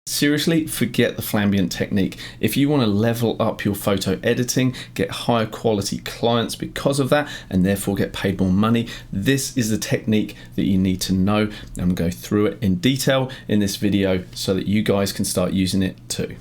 Seriously, forget the flambient technique. If you want to level up your photo editing, get higher quality clients because of that, and therefore get paid more money, this is the technique that you need to know. I'm going to go through it in detail in this video so that you guys can start using it too.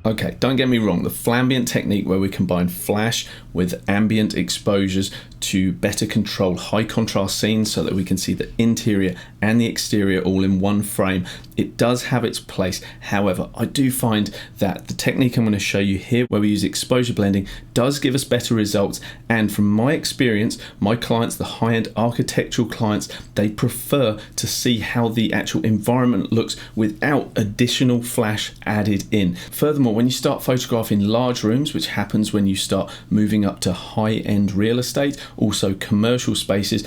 Okay, don't get me wrong, the flambient technique where we combine flash with ambient exposures to better control high contrast scenes so that we can see the interior and the exterior all in one frame, it does have its place. However, I do find that the technique I'm going to show you here where we use exposure blending does give us better results, and from my experience, my clients, the high-end architectural clients, they prefer to see how the actual environment looks without additional flash added in. Furthermore, when you start photographing large rooms, which happens when you start moving up to high-end real estate, also commercial spaces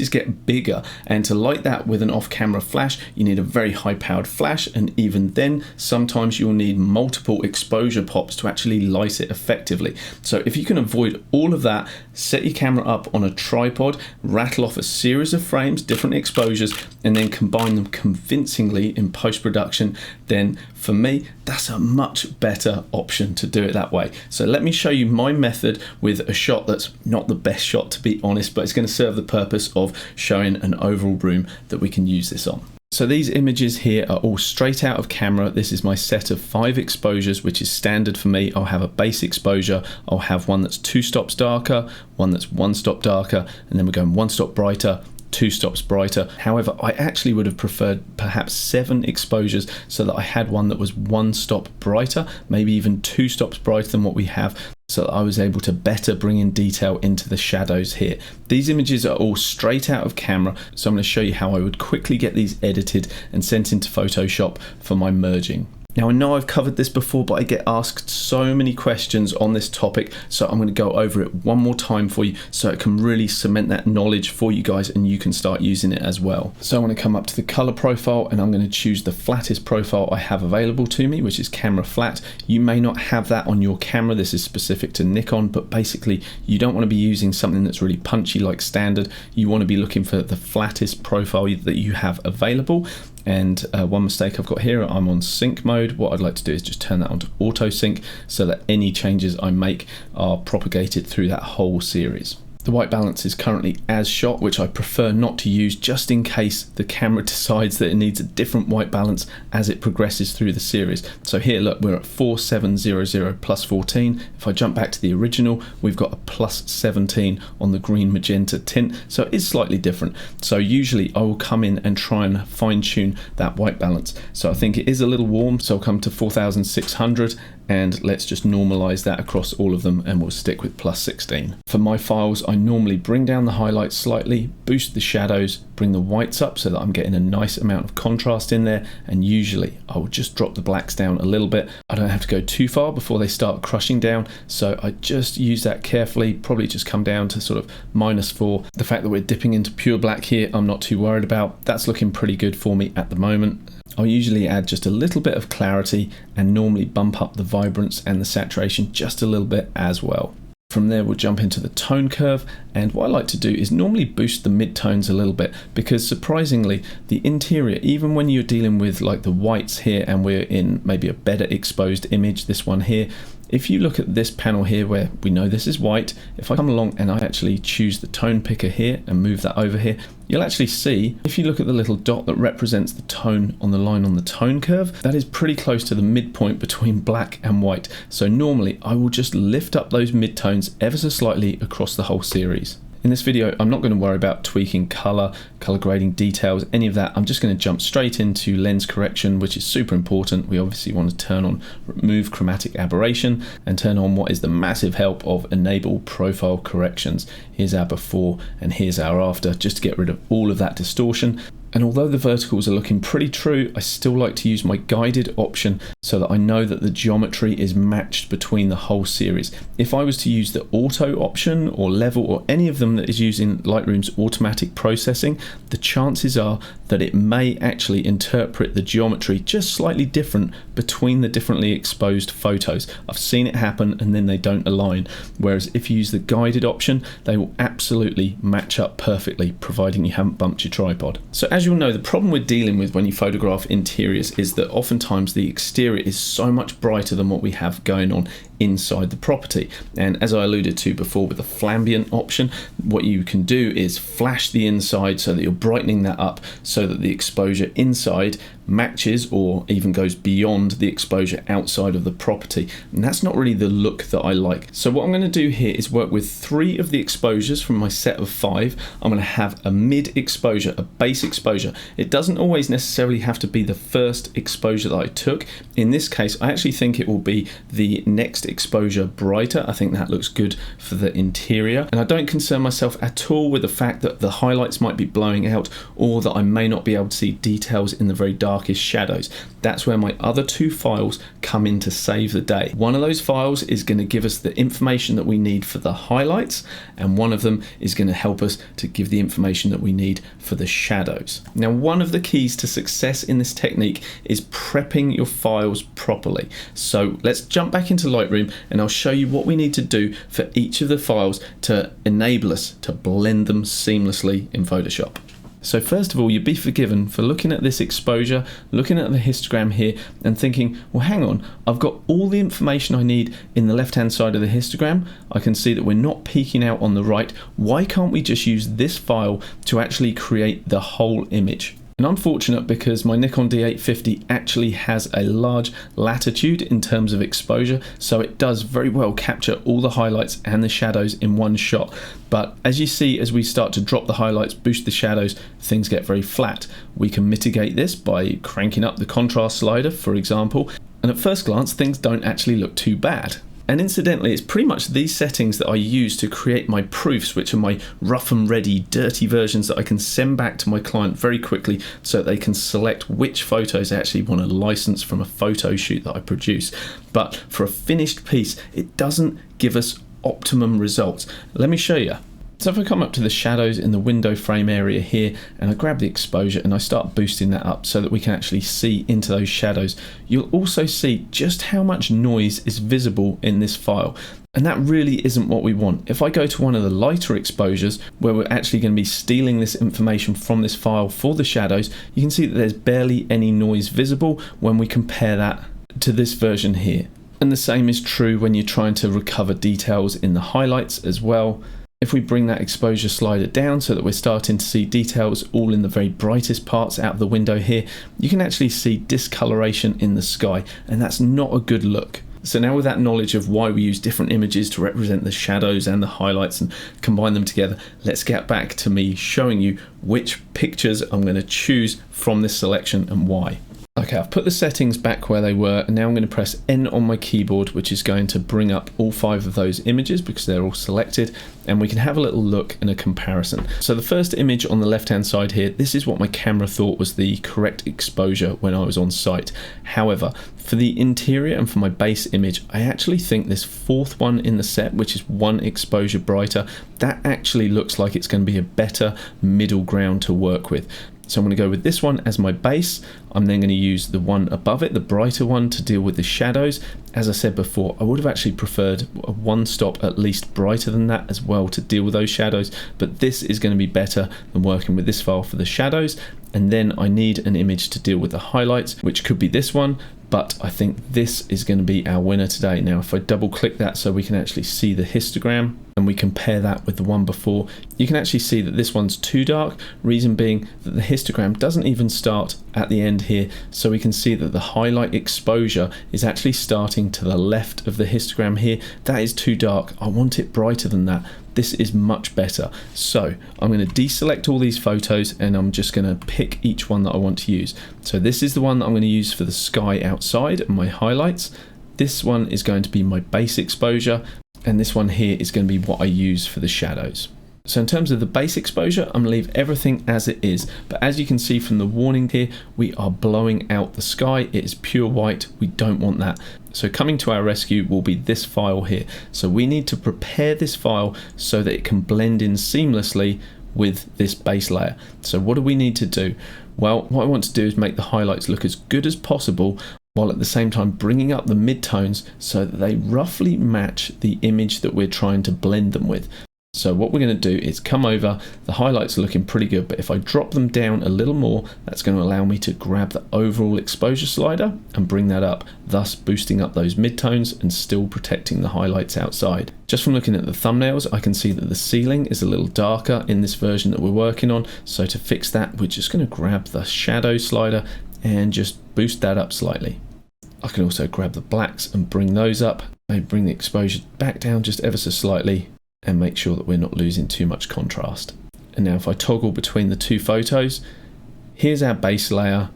get bigger, and to light that with an off-camera flash you need a very high-powered flash, and even then sometimes you'll need multiple exposure pops to actually light it effectively. So if you can avoid all of that, set your camera up on a tripod, rattle off a series of frames, different exposures, and then combine them convincingly in post-production, then for me that's a much better option to do it that way. So let me show you my method with a shot that's not the best shot, to be honest, but it's going to serve the purpose of showing an overall room that we can use this on. So these images here are all straight out of camera. This is my set of 5 exposures, which is standard for me. I'll have a base exposure, I'll have one that's 2 stops darker, one that's 1 stop darker, and then we're going 1 stop brighter, 2 stops brighter. However, I actually would have preferred perhaps 7 exposures so that I had one that was 1 stop brighter, maybe even 2 stops brighter than what we have, so that I was able to better bring in detail into the shadows here. These images are all straight out of camera, so I'm going to show you how I would quickly get these edited and sent into Photoshop for my merging. Now I know I've covered this before, but I get asked so many questions on this topic, so I'm going to go over it one more time for you so it can really cement that knowledge for you guys and you can start using it as well. So I'm going to come up to the color profile and I'm going to choose the flattest profile I have available to me, which is camera flat. You may not have that on your camera, this is specific to Nikon, but basically you don't want to be using something that's really punchy like standard. You want to be looking for the flattest profile that you have available. And one mistake I've got here, I'm on sync mode. What I'd like to do is just turn that on to auto sync so that any changes I make are propagated through that whole series. The white balance is currently as shot, which I prefer not to use just in case the camera decides that it needs a different white balance as it progresses through the series. So here, look, we're at 4700 plus 14. If I jump back to the original, we've got a plus 17 on the green magenta tint, so it is slightly different. So usually I will come in and try and fine tune that white balance. So I think it is a little warm, so I'll come to 4600 and let's just normalize that across all of them and we'll stick with plus 16. For my files, I normally bring down the highlights slightly, boost the shadows, bring the whites up so that I'm getting a nice amount of contrast in there, and usually I will just drop the blacks down a little bit. I don't have to go too far before they start crushing down, so I just use that carefully, probably just come down to sort of -4. The fact that we're dipping into pure black here, I'm not too worried about. That's looking pretty good for me at the moment. I'll usually add just a little bit of clarity and normally bump up the vibrance and the saturation just a little bit as well. From there we'll jump into the tone curve, and what I like to do is normally boost the mid-tones a little bit, because surprisingly the interior, even when you're dealing with like the whites here and we're in maybe a better exposed image, this one here, if you look at this panel here where we know this is white, if I come along and I actually choose the tone picker here and move that over here, you'll actually see, if you look at the little dot that represents the tone on the line on the tone curve, that is pretty close to the midpoint between black and white. So normally I will just lift up those midtones ever so slightly across the whole series. In this video, I'm not going to worry about tweaking color grading, details, any of that. I'm just going to jump straight into lens correction, which is super important. We obviously want to turn on remove chromatic aberration and turn on what is the massive help of enable profile corrections. Here's our before and here's our after, just to get rid of all of that distortion. And although the verticals are looking pretty true, I still like to use my guided option so that I know that the geometry is matched between the whole series. If I was to use the auto option or level or any of them that is using Lightroom's automatic processing, the chances are that it may actually interpret the geometry just slightly different between the differently exposed photos. I've seen it happen and then they don't align, whereas if you use the guided option, they will absolutely match up perfectly, providing you haven't bumped your tripod. So as you'll know, the problem we're dealing with when you photograph interiors is that oftentimes the exterior is so much brighter than what we have going on inside the property. And as I alluded to before with the flambient option, what you can do is flash the inside so that you're brightening that up so that the exposure inside matches or even goes beyond the exposure outside of the property, and that's not really the look that I like. So what I'm going to do here is work with 3 of the exposures from my set of 5. I'm going to have a mid exposure, a base exposure. It doesn't always necessarily have to be the first exposure that I took. In this case, I actually think it will be the next exposure brighter. I think that looks good for the interior, and I don't concern myself at all with the fact that the highlights might be blowing out or that I may not be able to see details in the very darkest shadows. That's where my other 2 files come in to save the day. One of those files is going to give us the information that we need for the highlights, and one of them is going to help us to give the information that we need for the shadows. Now, one of the keys to success in this technique is prepping your files properly. So let's jump back into Lightroom and I'll show you what we need to do for each of the files to enable us to blend them seamlessly in Photoshop. So first of all, you'd be forgiven for looking at this exposure, looking at the histogram here and thinking, well, hang on, I've got all the information I need in the left-hand side of the histogram. I can see that we're not peeking out on the right. Why can't we just use this file to actually create the whole image? And I'm fortunate because my Nikon D850 actually has a large latitude in terms of exposure, so it does very well capture all the highlights and the shadows in one shot. But as you see, as we start to drop the highlights, boost the shadows, things get very flat. We can mitigate this by cranking up the contrast slider, for example, and at first glance things don't actually look too bad. And incidentally, it's pretty much these settings that I use to create my proofs, which are my rough and ready, dirty versions that I can send back to my client very quickly so that they can select which photos they actually want to license from a photo shoot that I produce. But for a finished piece, it doesn't give us optimum results. Let me show you. So if I come up to the shadows in the window frame area here and I grab the exposure and I start boosting that up so that we can actually see into those shadows, you'll also see just how much noise is visible in this file. And that really isn't what we want. If I go to one of the lighter exposures where we're actually going to be stealing this information from this file for the shadows, you can see that there's barely any noise visible when we compare that to this version here. And the same is true when you're trying to recover details in the highlights as well. If we bring that exposure slider down so that we're starting to see details all in the very brightest parts out of the window here, you can actually see discoloration in the sky, and that's not a good look. So now with that knowledge of why we use different images to represent the shadows and the highlights and combine them together, let's get back to me showing you which pictures I'm going to choose from this selection and why. Okay, I've put the settings back where they were, and now I'm going to press N on my keyboard, which is going to bring up all 5 of those images because they're all selected, and we can have a little look and a comparison. So the first image on the left-hand side here, this is what my camera thought was the correct exposure when I was on site. However, for the interior and for my base image, I actually think this 4th one in the set, which is 1 exposure brighter, that actually looks like it's going to be a better middle ground to work with. So I'm going to go with this one as my base. I'm then going to use the one above it, the brighter one, to deal with the shadows. As I said before, I would have actually preferred a 1 stop at least brighter than that as well to deal with those shadows, but this is going to be better than working with this file for the shadows. And then I need an image to deal with the highlights, which could be this one, but I think this is going to be our winner today. Now, if I double click that so we can actually see the histogram and we compare that with the one before, you can actually see that this one's too dark, reason being that the histogram doesn't even start at the end here, so we can see that the highlight exposure is actually starting to the left of the histogram here. That is too dark. I want it brighter than that. This is much better. So I'm going to deselect all these photos and I'm just going to pick each one that I want to use. So this is the one that I'm going to use for the sky outside and my highlights. This one is going to be my base exposure, and this one here is going to be what I use for the shadows. So in terms of the base exposure, I'm going to leave everything as it is, but as you can see from the warning here, we are blowing out the sky. It is pure white. We don't want that. So coming to our rescue will be this file here. So we need to prepare this file so that it can blend in seamlessly with this base layer. So what do we need to do? Well, what I want to do is make the highlights look as good as possible, while at the same time bringing up the midtones so that they roughly match the image that we're trying to blend them with. So what we're going to do is come over, the highlights are looking pretty good, but if I drop them down a little more, that's going to allow me to grab the overall exposure slider and bring that up, thus boosting up those midtones and still protecting the highlights outside. Just from looking at the thumbnails, I can see that the ceiling is a little darker in this version that we're working on. So to fix that, we're just going to grab the shadow slider and just boost that up slightly. I can also grab the blacks and bring those up. I bring the exposure back down just ever so slightly and make sure that we're not losing too much contrast. And now if I toggle between the two photos, here's our base layer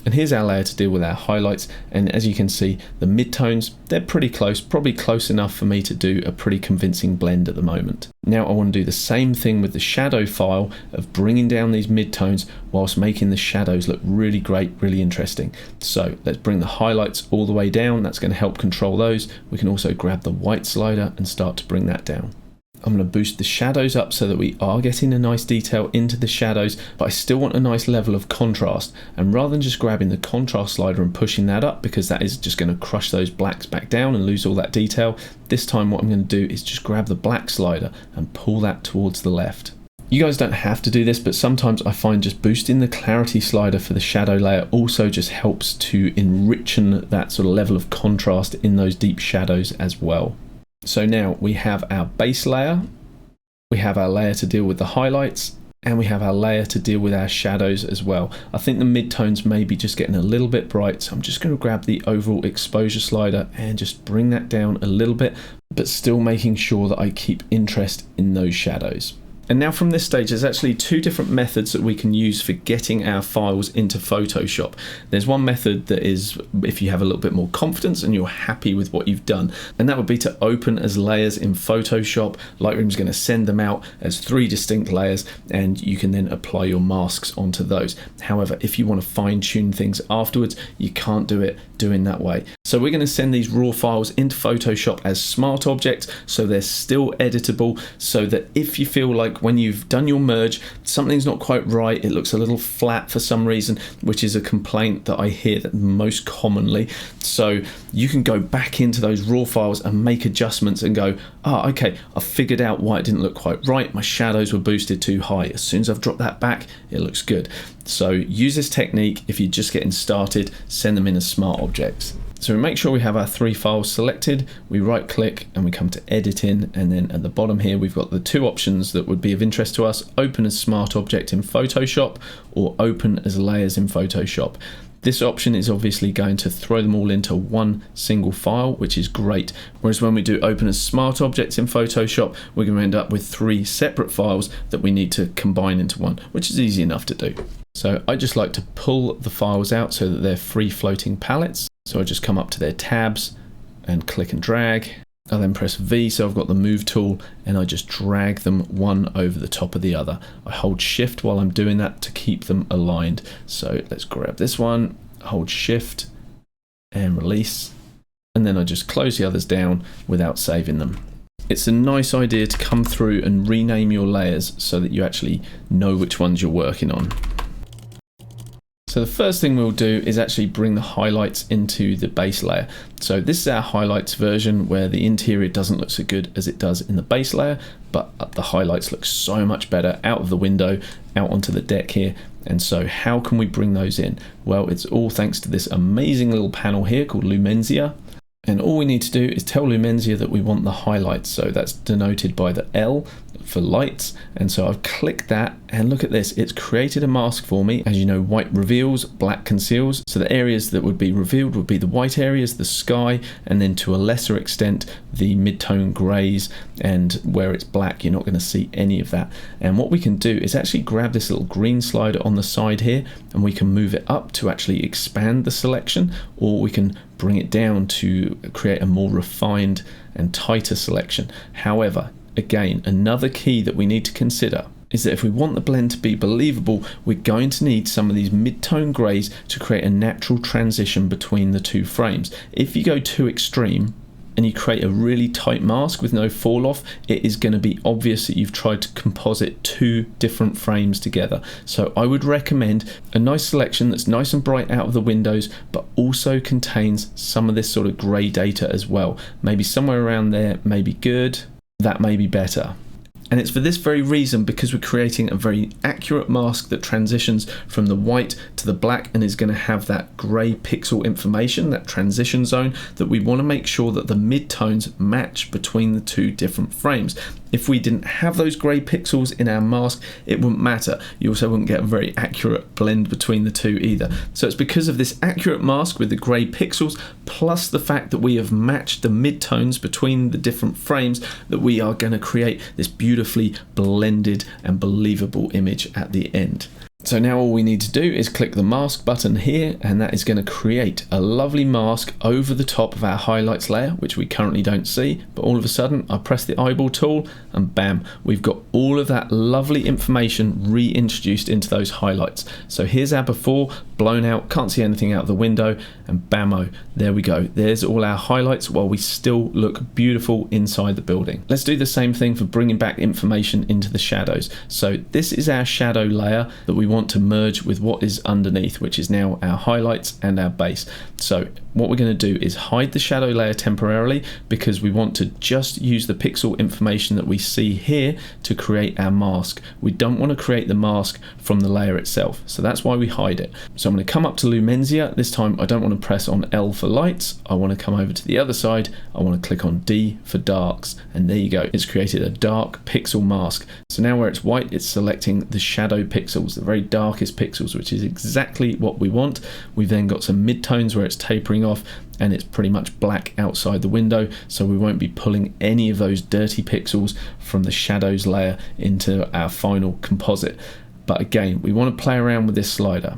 and here's our layer to deal with our highlights. And as you can see, the midtones, they're pretty close, probably close enough for me to do a pretty convincing blend at the moment. Now I want to do the same thing with the shadow file of bringing down these midtones whilst making the shadows look really great, really interesting. So let's bring the highlights all the way down. That's going to help control those. We can also grab the white slider and start to bring that down. I'm going to boost the shadows up so that we are getting a nice detail into the shadows, but I still want a nice level of contrast. And rather than just grabbing the contrast slider and pushing that up, because that is just going to crush those blacks back down and lose all that detail, this time what I'm going to do is just grab the black slider and pull that towards the left. You guys don't have to do this, but sometimes I find just boosting the clarity slider for the shadow layer also just helps to enrichen that sort of level of contrast in those deep shadows as well. So now we have our base layer, we have our layer to deal with the highlights, and we have our layer to deal with our shadows as well. I think the midtones may be just getting a little bit bright, so I'm just going to grab the overall exposure slider and just bring that down a little bit, but still making sure that I keep interest in those shadows. And now from this stage, there's actually two different methods that we can use for getting our files into Photoshop. There's one method that is if you have a little bit more confidence and you're happy with what you've done, and that would be to open as layers in Photoshop. Lightroom's going to send them out as 3 distinct layers, and you can then apply your masks onto those. However, if you want to fine tune things afterwards, you can't do it doing that way. So we're going to send these raw files into Photoshop as smart objects, so they're still editable, so that if you feel like when you've done your merge, something's not quite right, it looks a little flat for some reason, which is a complaint that I hear that most commonly. So you can go back into those raw files and make adjustments and go, okay, I've figured out why it didn't look quite right. My shadows were boosted too high. As soon as I've dropped that back, it looks good. So use this technique if you're just getting started, send them in as smart objects. So we make sure we have our 3 files selected, we right click and we come to edit in, and then at the bottom here we've got the 2 options that would be of interest to us: open as smart object in Photoshop or open as layers in Photoshop. This option is obviously going to throw them all into one single file, which is great. Whereas when we do open as smart objects in Photoshop, we're going to end up with 3 separate files that we need to combine into one, which is easy enough to do. So I just like to pull the files out so that they're free floating palettes. So I just come up to their tabs and click and drag. I then press V, so I've got the move tool, and I just drag them one over the top of the other. I hold shift while I'm doing that to keep them aligned. So let's grab this one, hold shift and release, and then I just close the others down without saving them. It's a nice idea to come through and rename your layers so that you actually know which ones you're working on. So the first thing we'll do is actually bring the highlights into the base layer. So this is our highlights version where the interior doesn't look so good as it does in the base layer, but the highlights look so much better out of the window, out onto the deck here. And so how can we bring those in? Well, it's all thanks to this amazing little panel here called 𝗨𝗀𝗄𝗧. And all we need to do is tell 𝗨𝗀𝗄𝗧 that we want the highlights. So that's denoted by the L for lights. And so I've clicked that, and look at this, it's created a mask for me. As you know, white reveals, black conceals. So the areas that would be revealed would be the white areas, the sky, and then to a lesser extent, the mid-tone grays, and where it's black, you're not going to see any of that. And what we can do is actually grab this little green slider on the side here, and we can move it up to actually expand the selection, or we can bring it down to create a more refined and tighter selection. However, again, another key that we need to consider is that if we want the blend to be believable, we're going to need some of these mid-tone grays to create a natural transition between the 2 frames. If you go too extreme, and you create a really tight mask with no fall off, it is going to be obvious that you've tried to composite two different frames together. So I would recommend a nice selection that's nice and bright out of the windows, but also contains some of this sort of grey data as well. Maybe somewhere around there may be good, that may be better. And it's for this very reason, because we're creating a very accurate mask that transitions from the white to the black and is going to have that grey pixel information, that transition zone, that we want to make sure that the midtones match between the two different frames. If we didn't have those grey pixels in our mask, it wouldn't matter. You also wouldn't get a very accurate blend between the two either. So it's because of this accurate mask with the grey pixels, plus the fact that we have matched the midtones between the different frames, that we are going to create this beautifully blended and believable image at the end. So now all we need to do is click the mask button here, and that is going to create a lovely mask over the top of our highlights layer, which we currently don't see, but all of a sudden I press the eyeball tool and bam, we've got all of that lovely information reintroduced into those highlights. So here's our before, blown out, can't see anything out of the window, and bammo, there we go. There's all our highlights while we still look beautiful inside the building. Let's do the same thing for bringing back information into the shadows. So this is our shadow layer that we want to merge with what is underneath, which is now our highlights and our base. So what we're going to do is hide the shadow layer temporarily, because we want to just use the pixel information that we see here to create our mask. We don't want to create the mask from the layer itself, so that's why we hide it. So I'm going to come up to 𝗨𝗀𝗄𝗆. This time I don't want to press on L for lights, I want to come over to the other side, I want to click on D for darks, and there you go, it's created a dark pixel mask. So now where it's white, it's selecting the shadow pixels, the very darkest pixels, which is exactly what we want. We've then got some midtones where it's tapering off, and it's pretty much black outside the window, so we won't be pulling any of those dirty pixels from the shadows layer into our final composite. But again, we want to play around with this slider,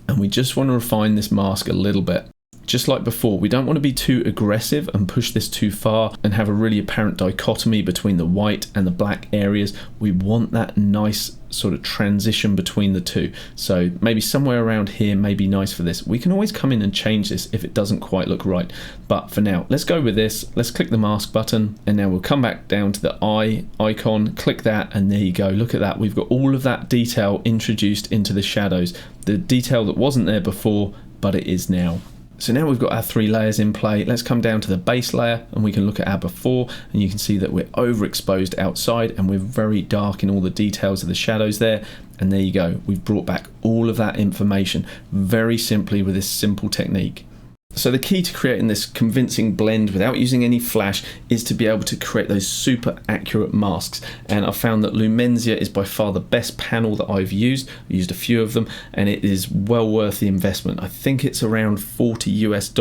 and we just want to refine this mask a little bit. Just like before, we don't want to be too aggressive and push this too far and have a really apparent dichotomy between the white and the black areas. We want that nice sort of transition between the two. So maybe somewhere around here may be nice for this. We can always come in and change this if it doesn't quite look right. But for now, let's go with this. Let's click the mask button, and now we'll come back down to the eye icon, click that, and there you go. Look at that. We've got all of that detail introduced into the shadows. The detail that wasn't there before, but it is now. So now we've got our three layers in play. Let's come down to the base layer, and we can look at our before, and you can see that we're overexposed outside and we're very dark in all the details of the shadows there. And there you go. We've brought back all of that information very simply with this simple technique. So the key to creating this convincing blend without using any flash is to be able to create those super accurate masks. And I found that 𝗨𝗀𝗄𝗆 is by far the best panel that I've used. I used a few of them, and it is well worth the investment. I think it's around $40 US.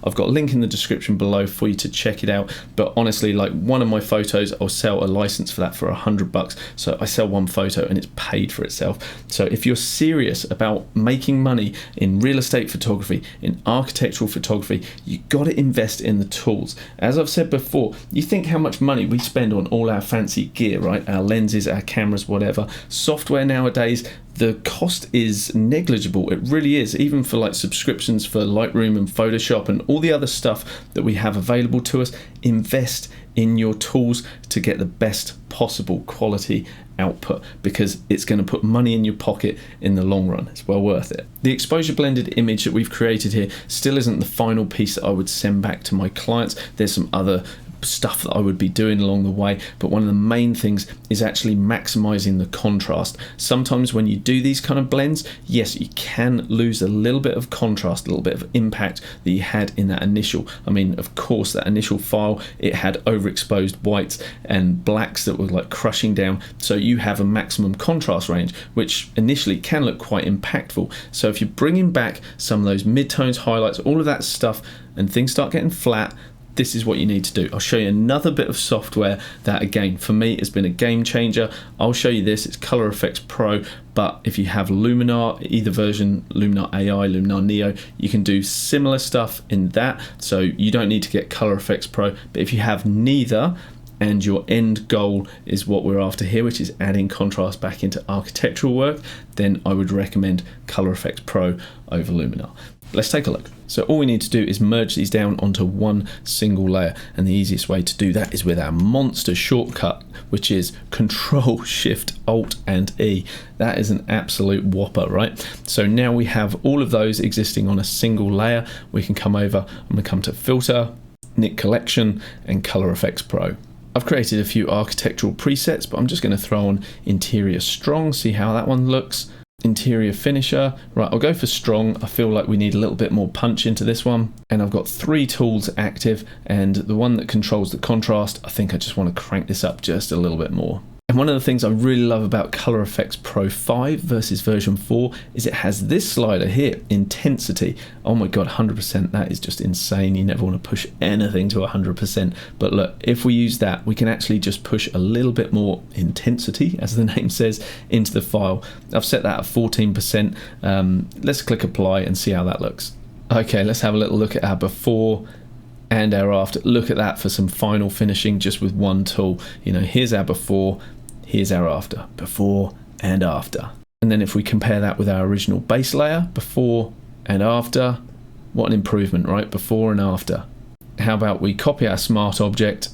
I've got a link in the description below for you to check it out. But honestly, like one of my photos, I'll sell a license for that for $100. So I sell one photo and it's paid for itself. So if you're serious about making money in real estate photography, in architectural photography, you got to invest in the tools. As I've said before, you think how much money we spend on all our fancy gear, right? Our lenses, our cameras, whatever. Software nowadays, the cost is negligible. It really is, even for like subscriptions for Lightroom and Photoshop and all the other stuff that we have available to us. Invest in your tools to get the best possible quality output, because it's going to put money in your pocket in the long run. It's well worth it. The exposure blended image that we've created here still isn't the final piece that I would send back to my clients. There's some other stuff that I would be doing along the way, but one of the main things is actually maximizing the contrast. Sometimes when you do these kind of blends, yes, you can lose a little bit of contrast, a little bit of impact that you had in that initial. I mean, of course, that initial file, it had overexposed whites and blacks that were like crushing down, so you have a maximum contrast range, which initially can look quite impactful. So if you're bringing back some of those midtones, highlights, all of that stuff, and things start getting flat, this is what you need to do. I'll show you another bit of software that, again, for me has been a game changer. I'll show you this. It's Color Effects Pro, but if you have Luminar, either version, Luminar AI, Luminar Neo, you can do similar stuff in that. So you don't need to get Color Effects Pro, but if you have neither, and your end goal is what we're after here, which is adding contrast back into architectural work, then I would recommend Color Effects Pro over Luminar. Let's take a look. So all we need to do is merge these down onto one single layer, and the easiest way to do that is with our monster shortcut, which is Control Shift Alt and E. That is an absolute whopper, right? So now we have all of those existing on a single layer. We can come over, I'm going to come to Filter, Nik Collection, and Color Effects Pro. I've created a few architectural presets, but I'm just going to throw on Interior Strong, see how that one looks. Interior Finisher, right, I'll go for Strong. I feel like we need a little bit more punch into this one. And I've got 3 tools active, and the one that controls the contrast, I think I just want to crank this up just a little bit more. And one of the things I really love about Color Effects Pro 5 versus version 4 is it has this slider here, Intensity. Oh my god, 100%, that is just insane. You never want to push anything to 100%. But look, if we use that, we can actually just push a little bit more intensity, as the name says, into the file. I've set that at 14%. Let's click Apply and see how that looks. Okay, let's have a little look at our before and our after. Look at that for some final finishing just with one tool. You know, here's our before, here's our after, before and after. And then if we compare that with our original base layer, before and after, what an improvement, right? Before and after. How about we copy our smart object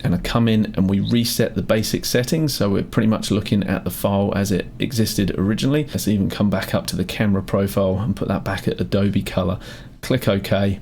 and I come in and we reset the basic settings, so we're pretty much looking at the file as it existed originally. Let's even come back up to the camera profile and put that back at Adobe Color. Click OK.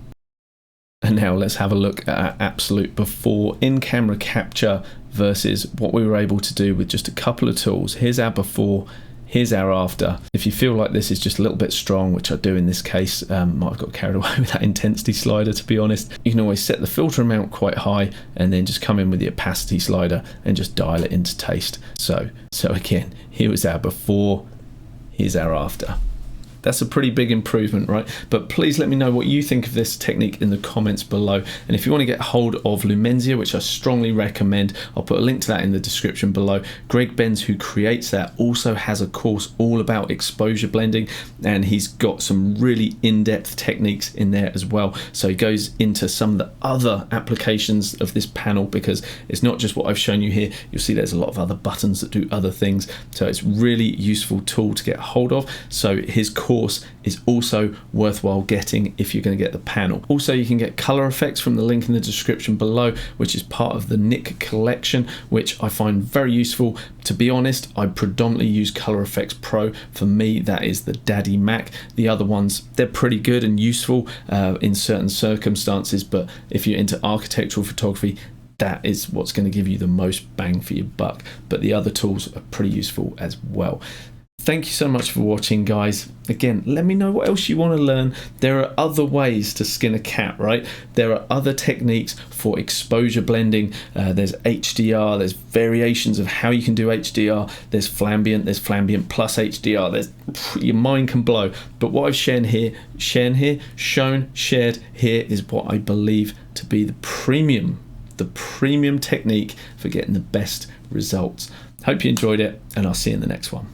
And now let's have a look at our absolute before in camera capture versus what we were able to do with just a couple of tools. Here's our before, here's our after. If you feel like this is just a little bit strong, which I do in this case, might have got carried away with that intensity slider, to be honest, you can always set the filter amount quite high and then just come in with the opacity slider and just dial it into taste. So again, here was our before, here's our after. That's a pretty big improvement, right? But please let me know what you think of this technique in the comments below. And if you want to get hold of Lumensia, which I strongly recommend, I'll put a link to that in the description below. Greg Benz, who creates that, also has a course all about exposure blending, and he's got some really in-depth techniques in there as well. So he goes into some of the other applications of this panel, because it's not just what I've shown you here. You'll see there's a lot of other buttons that do other things. So it's really useful tool to get hold of. So his course is also worthwhile getting if you're going to get the panel. Also, you can get color effects from the link in the description below, which is part of the Nik collection, which I find very useful. To be honest, I predominantly use Color Effects Pro. For me, that is the daddy Mac. The other ones, they're pretty good and useful in certain circumstances, but if you're into architectural photography, that is what's going to give you the most bang for your buck. But the other tools are pretty useful as well. Thank you so much for watching, guys. Again, let me know what else you want to learn. There are other ways to skin a cat, right? There are other techniques for exposure blending. There's HDR, there's variations of how you can do HDR. There's Flambient plus HDR. Your mind can blow. But what I've shared here is what I believe to be the premium technique for getting the best results. Hope you enjoyed it, and I'll see you in the next one.